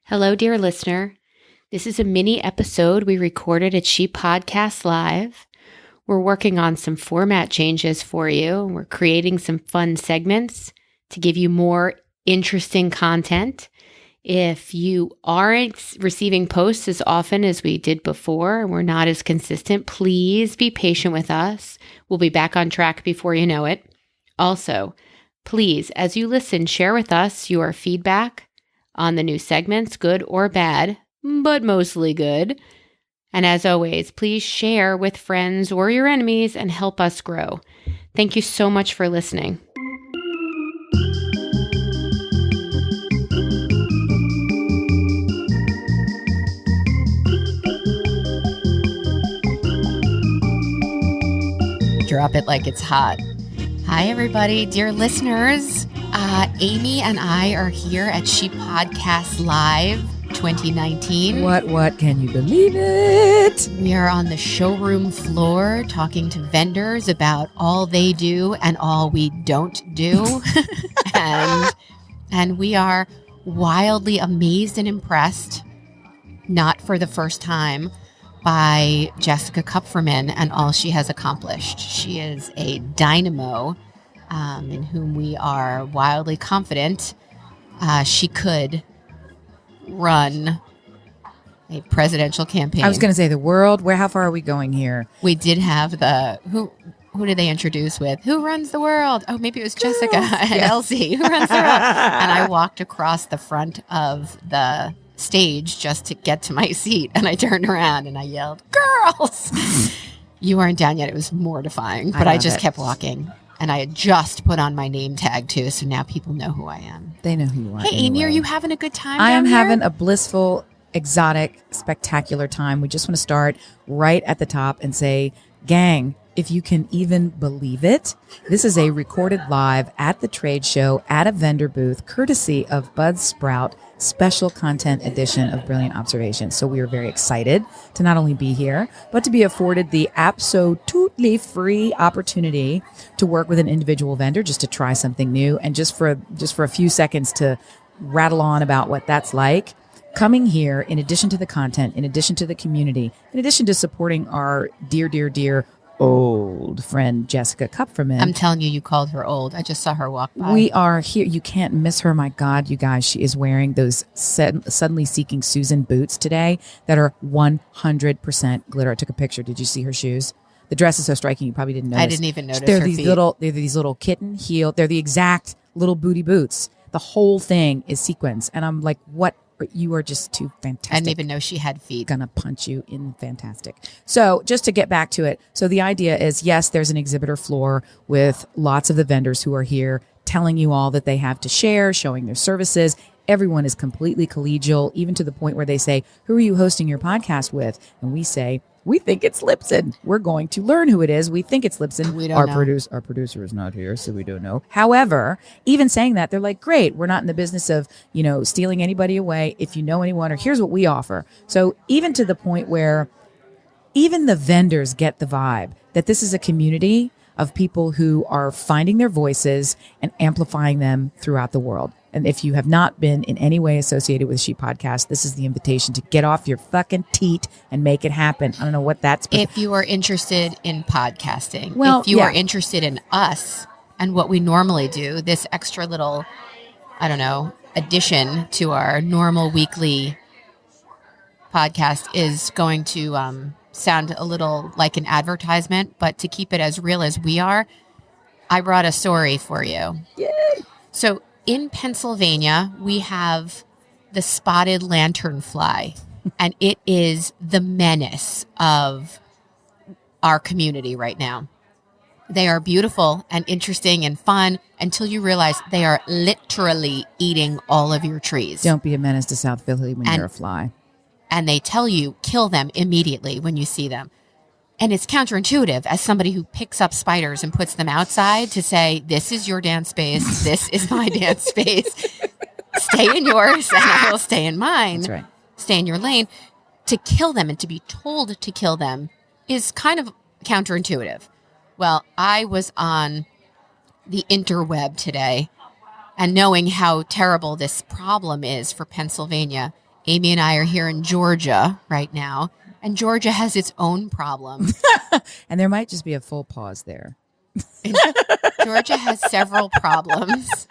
Hello, dear listener. This is a mini episode we recorded at She Podcast Live. We're working on some format changes for you. We're creating some fun segments to give you more interesting content. If you aren't receiving posts as often as we did before, and we're not as consistent, please be patient with us. We'll be back on track before you know it. Also, please, as you listen, share with us your feedback on the new segments, good or bad, but mostly good. And as always, please share with friends or your enemies and help us grow. Thank you so much for listening. Drop it like it's hot. Hi, everybody, dear listeners. Amy and I are here at She Podcast Live 2019. What? Can you believe it? We are on the showroom floor talking to vendors about all they do and all we don't do. and we are wildly amazed and impressed, not for the first time, by Jessica Kupferman and all she has accomplished. She is a dynamo in whom we are wildly confident she could run a presidential campaign. I was going to say the world. How far are we going here? We did have who did they introduce with? Who runs the world? Oh, maybe it was Jessica and Elsie. Who runs the world? And I walked across the front of the stage just to get to my seat, and I turned around and I yelled, "Girls!" You weren't down yet. It was mortifying, but I just kept walking. And I had just put on my name tag, too, so now people know who I am. They know who you are. Hey, Amy, are you having a good time I am here? having a blissful, exotic, spectacular time. We just want to start right at the top and say, gang, if you can even believe it, this is a recorded live at the trade show at a vendor booth, courtesy of Bud Sprout, special content edition of Brilliant Observation. So we are very excited to not only be here, but to be afforded the absolutely free opportunity to work with an individual vendor just to try something new. And just for a few seconds to rattle on about what that's like. Coming here, in addition to the content, in addition to the community, in addition to supporting our dear old friend Jessica Kupferman. I'm telling you, you called her old. I just saw her walk by. We are here. You can't miss her. My God, you guys, she is wearing those Suddenly Seeking Susan boots today that are 100% glitter. I took a picture. Did you see her shoes? The dress is so striking. You probably didn't notice. I didn't even notice They're her these feet. They're these little kitten heel. They're the exact little booty boots. The whole thing is sequins. And I'm like, what? You are just too fantastic. I didn't even know she had feet. Gonna punch you in fantastic. So just to get back to it. So the idea is, yes, there's an exhibitor floor with lots of the vendors who are here telling you all that they have to share, showing their services. Everyone is completely collegial, even to the point where they say, who are you hosting your podcast with? And we say, we think it's Lipson. We're going to learn who it is. We think it's Lipson. We don't know. Our producer is not here, so we don't know. However, even saying that, they're like, great, we're not in the business of, stealing anybody away. If you know anyone, or here's what we offer. So even to the point where even the vendors get the vibe that this is a community of people who are finding their voices and amplifying them throughout the world. And if you have not been in any way associated with She Podcast, this is the invitation to get off your fucking teat and make it happen. I don't know what that's. If you are interested in podcasting, well, if you are interested in us and what we normally do, this extra little, addition to our normal weekly podcast is going to sound a little like an advertisement, but to keep it as real as we are, I brought a story for you. Yay! So in Pennsylvania, we have the spotted lanternfly, and it is the menace of our community right now. They are beautiful and interesting and fun until you realize they are literally eating all of your trees. Don't be a menace to South Philly when you're a fly. And they tell you, kill them immediately when you see them. And it's counterintuitive as somebody who picks up spiders and puts them outside to say, this is your dance space. This is my dance space. Stay in yours and I will stay in mine. That's right. Stay in your lane. To kill them and to be told to kill them is kind of counterintuitive. Well, I was on the interweb today, and knowing how terrible this problem is for Pennsylvania, Amy and I are here in Georgia right now, and Georgia has its own problems. And there might just be a full pause there. Georgia has several problems.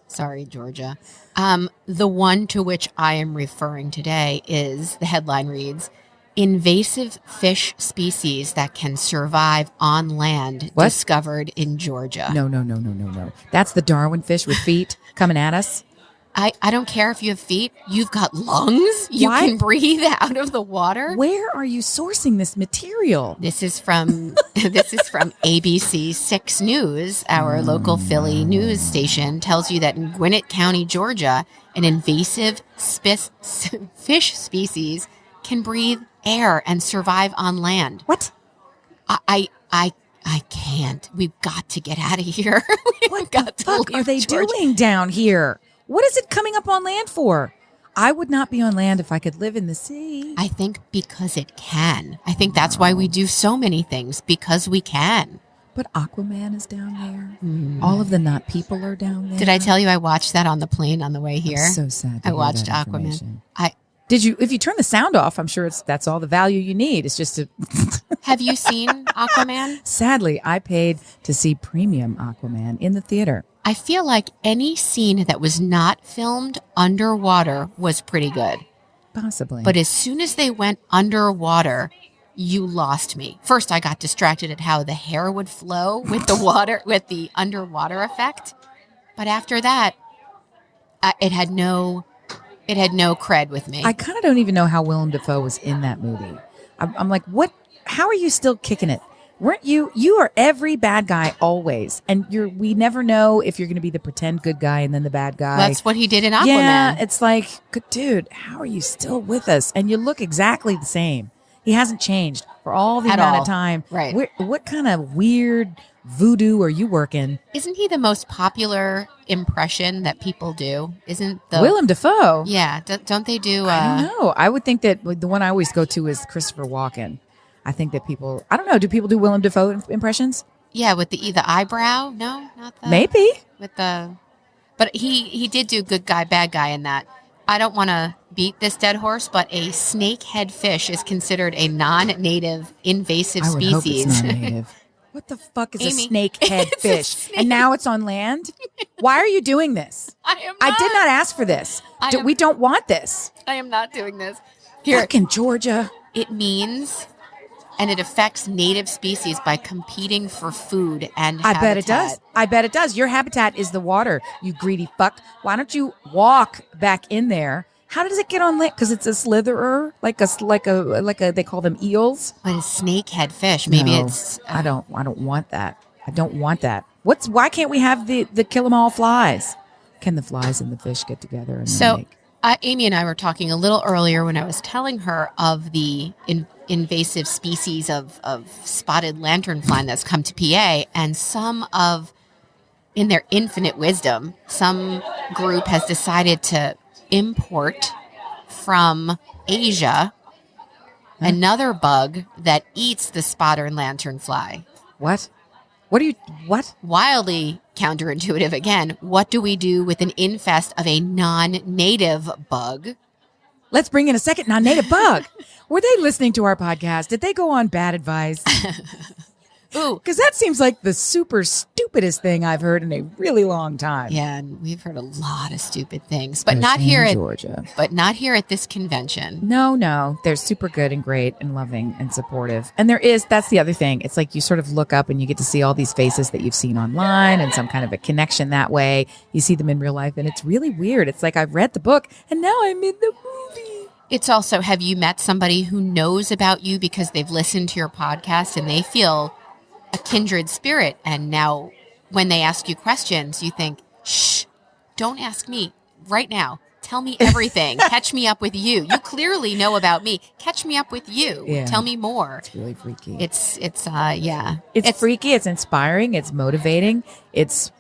Sorry, Georgia. The one to which I am referring today is, the headline reads, invasive fish species that can survive on land discovered in Georgia. No. That's the Darwin fish with feet coming at us. I don't care if you have feet. You've got lungs. You can breathe out of the water. Where are you sourcing this material? This is from ABC 6 News. Our local Philly news station tells you that in Gwinnett County, Georgia, an invasive fish species can breathe air and survive on land. What? I can't. We've got to get out of here. What the fuck are they doing down here? What is it coming up on land for? I would not be on land if I could live in the sea. I think because it can. I think that's why we do so many things, because we can. But Aquaman is down there. All of the not people are down there. Did I tell you I watched that on the plane on the way here? I'm so sad. I watched Aquaman. Did you? If you turn the sound off, I'm sure that's all the value you need. It's just Have you seen Aquaman? Sadly, I paid to see premium Aquaman in the theater. I feel like any scene that was not filmed underwater was pretty good. Possibly. But as soon as they went underwater, you lost me. First, I got distracted at how the hair would flow with the water, with the underwater effect. But after that, it had no cred with me. I kind of don't even know how Willem Dafoe was in that movie. I'm like, what? How are you still kicking it? Weren't you? You are every bad guy always, and we never know if you're going to be the pretend good guy and then the bad guy. That's what he did in Aquaman. Yeah, it's like, dude, how are you still with us? And you look exactly the same. He hasn't changed for all the amount of time. Right. What kind of weird voodoo are you working? Isn't he the most popular impression that people do? Isn't the Willem Dafoe? Yeah. Don't they do? I don't know. I would think that the one I always go to is Christopher Walken. I think that people, I don't know, do people do Willem Dafoe impressions? Yeah, with the eyebrow? No, not the. Maybe. But he did do good guy, bad guy in that. I don't want to beat this dead horse, but a snakehead fish is considered a non-native invasive species. Hope it's non-native. What the fuck is Amy, a snakehead fish? And now it's on land? Why are you doing this? I did not ask for this. We don't want this. I am not doing this. Here. Fucking Georgia. It means, and it affects native species by competing for food and habitat. I bet it does. I bet it does. Your habitat is the water, you greedy fuck. Why don't you walk back in there? How does it get on land? Because it's a slitherer, like a. They call them eels. But a snakehead fish, maybe it's. I don't want that. I don't want that. Why can't we have the kill 'em all flies? Can the flies and the fish get together and Amy and I were talking a little earlier when I was telling her of the invasive species of spotted lanternfly that's come to PA, and in their infinite wisdom, some group has decided to import from Asia another bug that eats the spotted lanternfly. What? What? Wildly counterintuitive again. What do we do with an infest of a non-native bug? Let's bring in a second non-native bug. Were they listening to our podcast? Did they go on bad advice? Ooh. Because that seems like the super stupidest thing I've heard in a really long time. Yeah, and we've heard a lot of stupid things, but not here at Georgia. But not here at this convention. No. They're super good and great and loving and supportive. And that's the other thing. It's like you sort of look up and you get to see all these faces that you've seen online and some kind of a connection that way. You see them in real life and it's really weird. It's like I've read the book and now I'm in the movie. It's also, have you met somebody who knows about you because they've listened to your podcast and they feel a kindred spirit, and now when they ask you questions, you think, shh, don't ask me right now. Tell me everything. Catch me up with you. You clearly know about me. Catch me up with you. Yeah. Tell me more. It's really freaky. It's freaky. It's inspiring. It's motivating. It's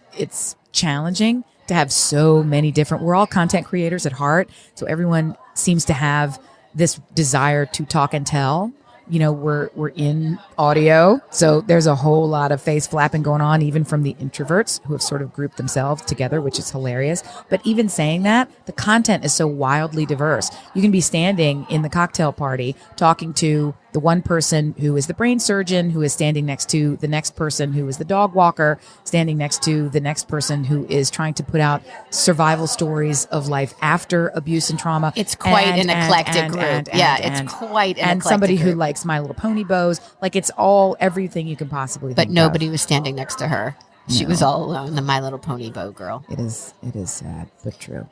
challenging to have so many different, we're all content creators at heart. So everyone seems to have this desire to talk and tell. we're in audio, so there's a whole lot of face flapping going on, even from the introverts who have sort of grouped themselves together, which is hilarious. But even saying that, the content is so wildly diverse. You can be standing in the cocktail party talking to the one person who is the brain surgeon, who is standing next to the next person who is the dog walker, standing next to the next person who is trying to put out survival stories of life after abuse and trauma. It's quite an eclectic group. It's quite an eclectic somebody group. who likes My Little Pony bows. Like, it's all everything you can possibly think But nobody of. was standing next to her. She was all alone, the My Little Pony bow girl. It is sad, but true.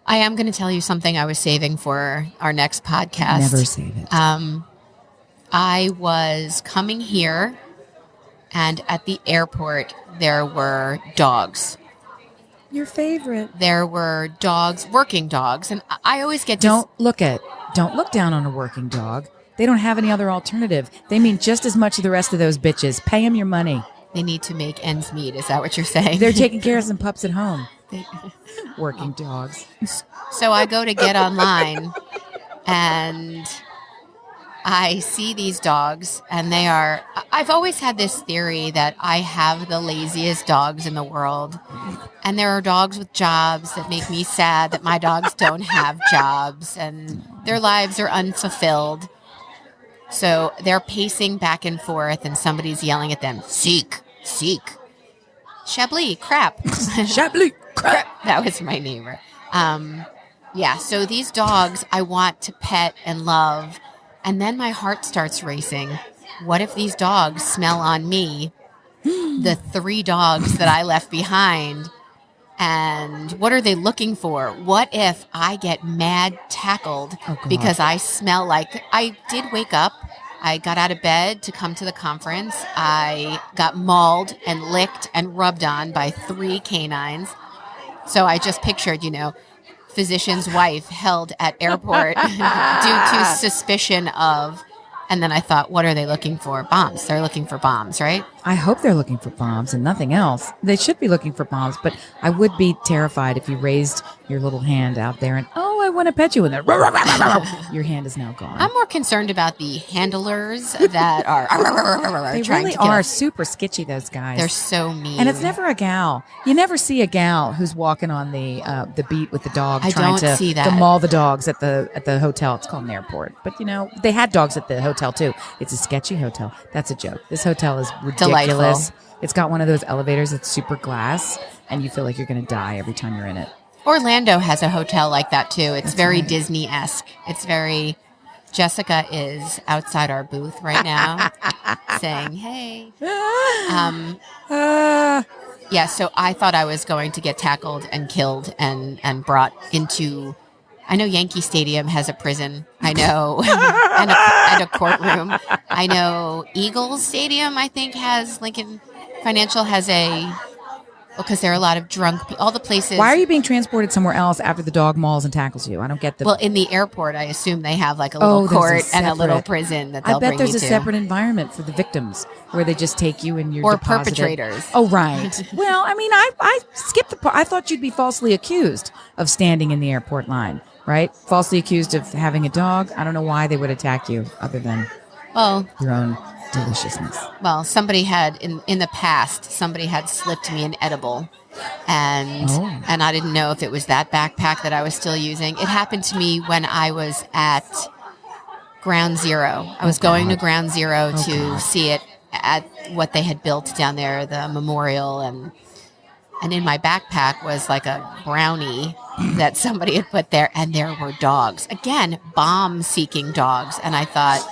I am going to tell you something I was saving for our next podcast. Never save it. I was coming here, and at the airport, there were dogs. Your favorite. There were dogs, working dogs, and I always get Don't look down on a working dog. They don't have any other alternative. They mean just as much as the rest of those bitches. Pay them your money. They need to make ends meet. Is that what you're saying? They're taking care of some pups at home. Working dogs. So I go to get online, and I see these dogs, and I've always had this theory that I have the laziest dogs in the world. And there are dogs with jobs that make me sad that my dogs don't have jobs, and their lives are unfulfilled. So they're pacing back and forth, and somebody's yelling at them, seek. Chablis, crap. Chablis, crap. That was my neighbor. So these dogs I want to pet and love. And then my heart starts racing. What if these dogs smell on me, the 3 dogs that I left behind? And what are they looking for? What if I get mad tackled because I smell like... I did wake up. I got out of bed to come to the conference. I got mauled and licked and rubbed on by 3 canines. So I just pictured, physician's wife held at airport due to suspicion of, and then I thought, what are they looking for? Bombs. They're looking for bombs, right? I hope they're looking for bombs and nothing else. They should be looking for bombs, but I would be terrified if you raised your little hand out there and, I want to pet you, and then your hand is now gone. I'm more concerned about the handlers that are they trying really to kill. are super sketchy, those guys. They're so mean. And it's never a gal. You never see a gal who's walking on the beat with the dog trying to maul the dogs at the hotel. It's called an airport. But, they had dogs at the hotel, too. It's a sketchy hotel. That's a joke. This hotel is ridiculous. Delightful. It's got one of those elevators that's super glass, and you feel like you're going to die every time you're in it. Orlando has a hotel like that, too. It's very Disney-esque. It's very... Jessica is outside our booth right now saying, hey. So I thought I was going to get tackled and killed and brought into... I know Yankee Stadium has a prison. I know, and a courtroom. I know Eagles Stadium, I think, has Lincoln Financial has because there are a lot of drunk people. All the places. Why are you being transported somewhere else after the dog mauls and tackles you? I don't get the... Well, in the airport, I assume they have like a little court and a little prison that they'll bring you to. I bet there's a separate environment for the victims where they just take you and you're or deposited. Perpetrators. Oh, right. Well, I mean, I skipped the part. I thought you'd be falsely accused of standing in the airport line, right? Falsely accused of having a dog. I don't know why they would attack you other than your own deliciousness. Well, somebody had in the past, somebody had slipped me an edible, and I didn't know if it was that backpack that I was still using. It happened to me when I was at Ground Zero. I was going to Ground Zero to see it at what they had built down there, the memorial, and in my backpack was like a brownie that somebody had put there, and there were dogs. Again, bomb-seeking dogs, and I thought,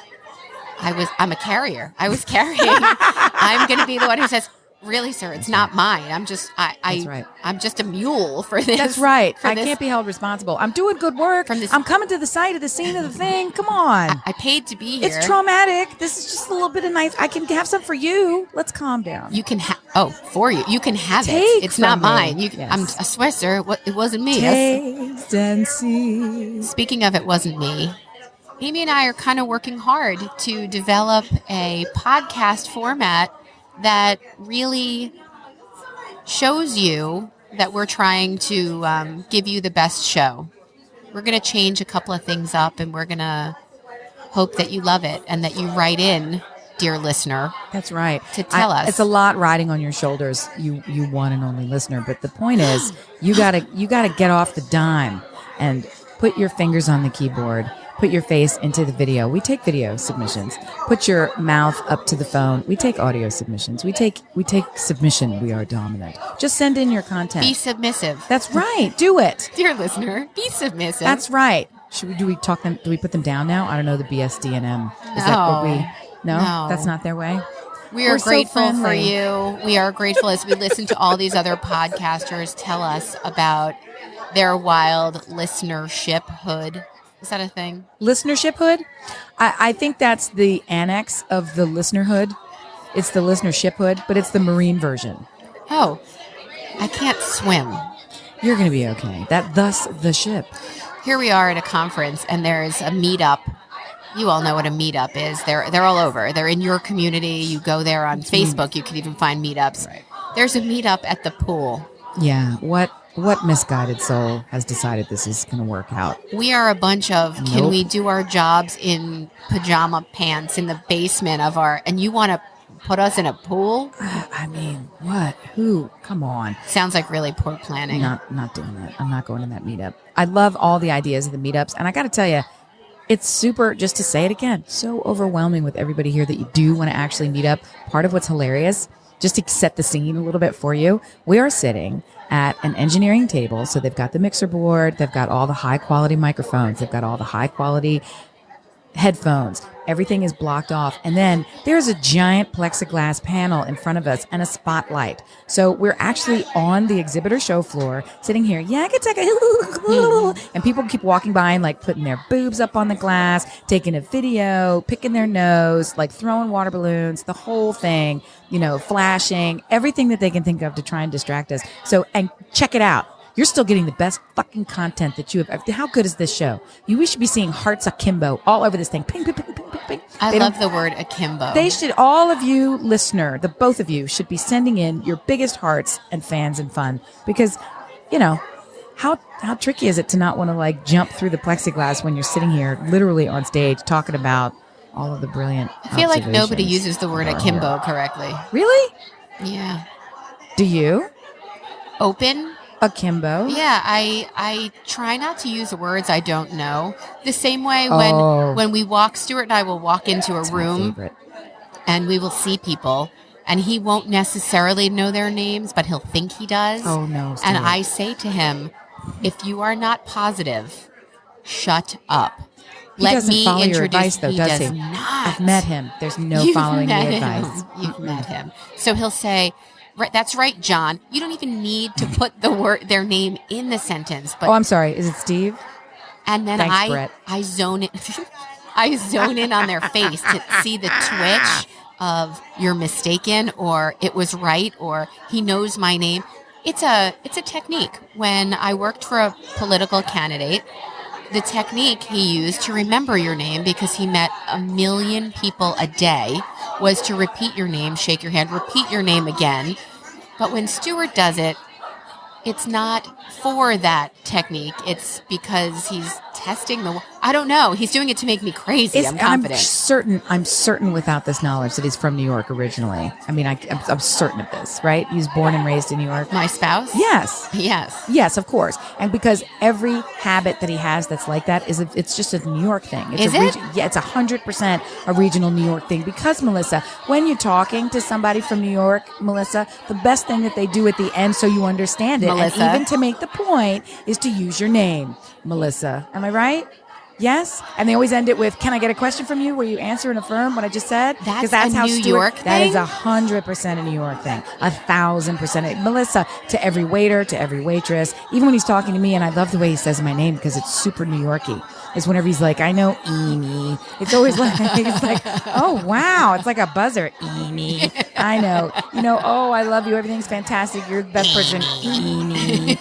I'm a carrier. I was carrying. I'm going to be the one who says, really, sir, it's not mine. I'm just, That's right. I'm just a mule for this. That's right. I can't be held responsible. I'm doing good work. I'm coming to the site of the scene of the thing. Come on. I paid to be here. It's traumatic. This is just a little bit of nice. I can have some for you. Let's calm down. You can for you. You can have it. It's not mine. I swear, sir, it wasn't me. Taste and see. Speaking of it wasn't me, Amy and I are kind of working hard to develop a podcast format that really shows you that we're trying to give you the best show. We're going to change a couple of things up, and we're going to hope that you love it and that you write in, dear listener. That's right. To tell us. It's a lot riding on your shoulders, you one and only listener. But the point is, you gotta get off the dime and put your fingers on the keyboard. Put your face into the video. We take video submissions. Put your mouth up to the phone. We take audio submissions. We take submission. We are dominant. Just send in your content. Be submissive. That's right. Do it. Dear listener, be submissive. That's right. Do we put them down now? I don't know the BSD&M. Is that what we... No, that's not their way. We're grateful for you. We are grateful as we listen to all these other podcasters tell us about their wild listenership hood. Is that a thing? Listenership hood? I think that's the annex of the listenerhood. It's the listenership hood, but it's the Marine version. Oh, I can't swim. You're going to be okay. Thus the ship. Here we are at a conference, and there's a meetup. You all know what a meetup is. They're all over. They're in your community. You go there on Facebook. You can even find meetups. Right. There's a meetup at the pool. Yeah. What misguided soul has decided this is going to work out? We are a bunch of, can we do our jobs in pajama pants in the basement of our, and you want to put us in a pool? I mean, what? Who? Come on. Sounds like really poor planning. Not doing that. I'm not going to that meetup. I love all the ideas of the meetups. And I got to tell you, it's super, just to say it again, so overwhelming with everybody here that you do want to actually meet up. Part of what's hilarious, just to set the scene a little bit for you, we are sitting at an engineering table. So they've got the mixer board, they've got all the high quality microphones, they've got all the high quality headphones. Everything is blocked off. And then there's a giant plexiglass panel in front of us and a spotlight. So we're actually on the exhibitor show floor sitting here. Yeah, I could take a... And people keep walking by and like putting their boobs up on the glass, taking a video, picking their nose, like throwing water balloons, the whole thing, flashing, everything that they can think of to try and distract us. So, and check it out. You're still getting the best fucking content that you have. How good is this show? We should be seeing hearts akimbo all over this thing. Ping, ping, ping, ping, ping, ping. I love the word akimbo. They should, all of you listener, the both of you should be sending in your biggest hearts and fans and fun. Because, how tricky is it to not want to like jump through the plexiglass when you're sitting here literally on stage talking about all of the brilliant I feel like nobody uses the word akimbo correctly. Really? Yeah. Do you? Open? Akimbo? Yeah, I try not to use words I don't know. The same way when we walk, Stuart and I will walk into a room and we will see people and he won't necessarily know their names, but he'll think he does. Oh, no. And I say to him, if you are not positive, shut up. Let me follow your advice, though, does he? Not. I've met him. There's no following the advice. You've met him. So he'll say... Right, that's right, John. You don't even need to put their name in the sentence. But I'm sorry. Is it Steve? And then Thanks, Brett. I zone in. I zone in on their face to see the twitch of you're mistaken or it was right or he knows my name. It's a technique. When I worked for a political candidate, the technique he used to remember your name, because he met 1 million people a day, was to repeat your name, shake your hand, repeat your name again. But when Stuart does it, it's not for that technique. It's because he's testing I don't know. He's doing it to make me crazy. I'm confident. I'm certain without this knowledge that he's from New York originally. I mean, I'm certain of this, right? He was born and raised in New York. My spouse? Yes. Yes. Yes, of course. And because every habit that he has that's like that it's just a New York thing. Is it? Yeah, it's 100% a regional New York thing. Because, Melissa, when you're talking to somebody from New York, Melissa, the best thing that they do at the end so you understand it, Melissa. and even to make the point, is to use your name, Melissa. Am I right? Yes? And they always end it with, can I get a question from you where you answer and affirm what I just said? That's how New York thing? That is 100% a New York thing. 1,000%. Melissa, to every waiter, to every waitress, even when he's talking to me, and I love the way he says my name because it's super New Yorky, is whenever he's like, I know Amy. It's always like, it's like, oh, wow. It's like a buzzer. Amy. I know. Oh, I love you. Everything's fantastic. You're the best person. Amy.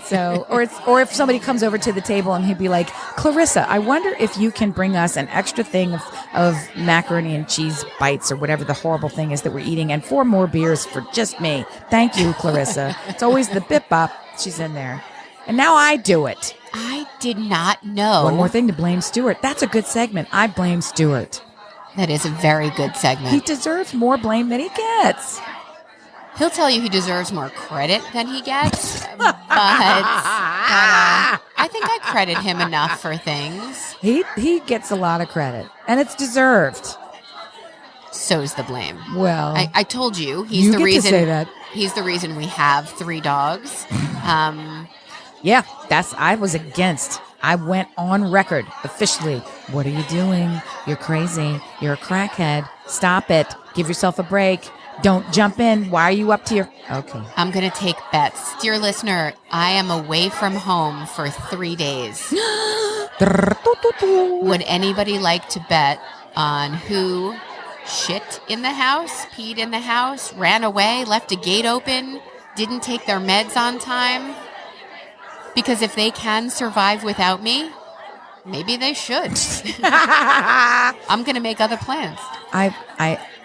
So, or if somebody comes over to the table and he'd be like, Clarissa, I wonder if you can bring us an extra thing of macaroni and cheese bites or whatever the horrible thing is that we're eating, and 4 more beers for just me. Thank you, Clarissa. It's always the bip bop. She's in there. And now I do it. I did not know. One more thing to blame Stuart. That's a good segment. I blame Stuart. That is a very good segment. He deserves more blame than he gets. He'll tell you he deserves more credit than he gets, but I think I credit him enough for things. He gets a lot of credit, and it's deserved. So's the blame. Well, I told you you get to say that. He's the reason we have 3 dogs. Yeah, I was against. I went on record officially. What are you doing? You're crazy. You're a crackhead. Stop it. Give yourself a break. Don't jump in. Why are you up to your... Okay. I'm going to take bets. Dear listener, I am away from home for 3 days. Would anybody like to bet on who shit in the house, peed in the house, ran away, left a gate open, didn't take their meds on time? Because if they can survive without me, maybe they should. I'm going to make other plans.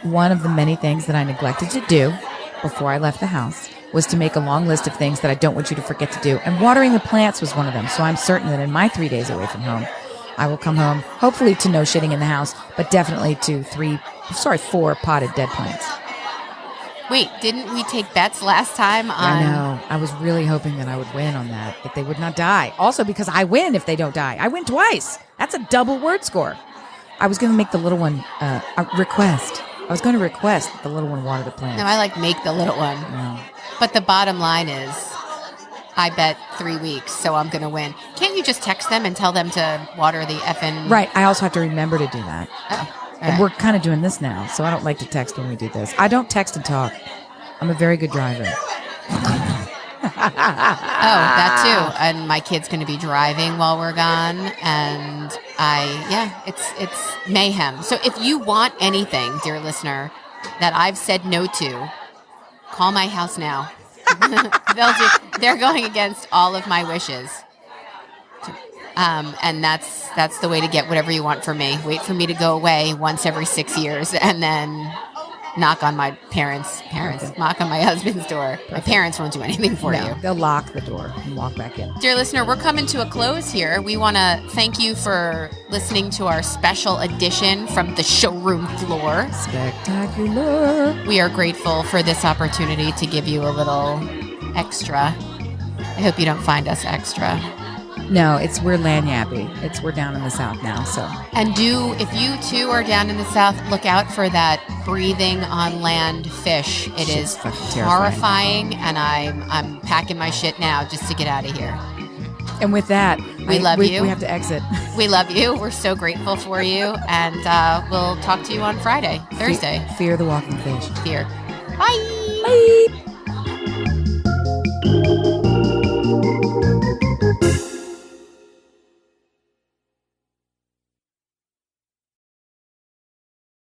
One of the many things that I neglected to do before I left the house was to make a long list of things that I don't want you to forget to do. And watering the plants was one of them. So I'm certain that in my 3 days away from home, I will come home, hopefully to no shitting in the house, but definitely to 4 potted dead plants. Wait, didn't we take bets last time on... I know. I was really hoping that I would win on that they would not die. Also because I win if they don't die. I win twice. That's a double word score. I was going to make the little one request. I was going to request that the little one water the plants. No, I like make the little one. No. But the bottom line is, I bet 3 weeks, so I'm going to win. Can't you just text them and tell them to water the effing... Right. I also have to remember to do that. Oh. And we're kind of doing this now, so I don't like to text when we do this. I don't text and talk. I'm a very good driver. That too. And my kid's going to be driving while we're gone. And it's mayhem. So if you want anything, dear listener, that I've said no to, call my house now. They're going against all of my wishes. And that's the way to get whatever you want from me. Wait for me to go away once every 6 years and then knock on my knock on my husband's door. Perfect. My parents won't do anything for you. They'll lock the door and walk back in. Dear listener, we're coming to a close here. We want to thank you for listening to our special edition from the showroom floor. Spectacular. We are grateful for this opportunity to give you a little extra. I hope you don't find us extra. No, we're lagnappy. We're down in the South now, so. And if you too are down in the South, look out for that breathing on land fish. It is horrifying, and I'm packing my shit now just to get out of here. And with that, we love you. We have to exit. We love you. We're so grateful for you, and we'll talk to you on Thursday. Fear the walking fish. Fear. Bye. Bye.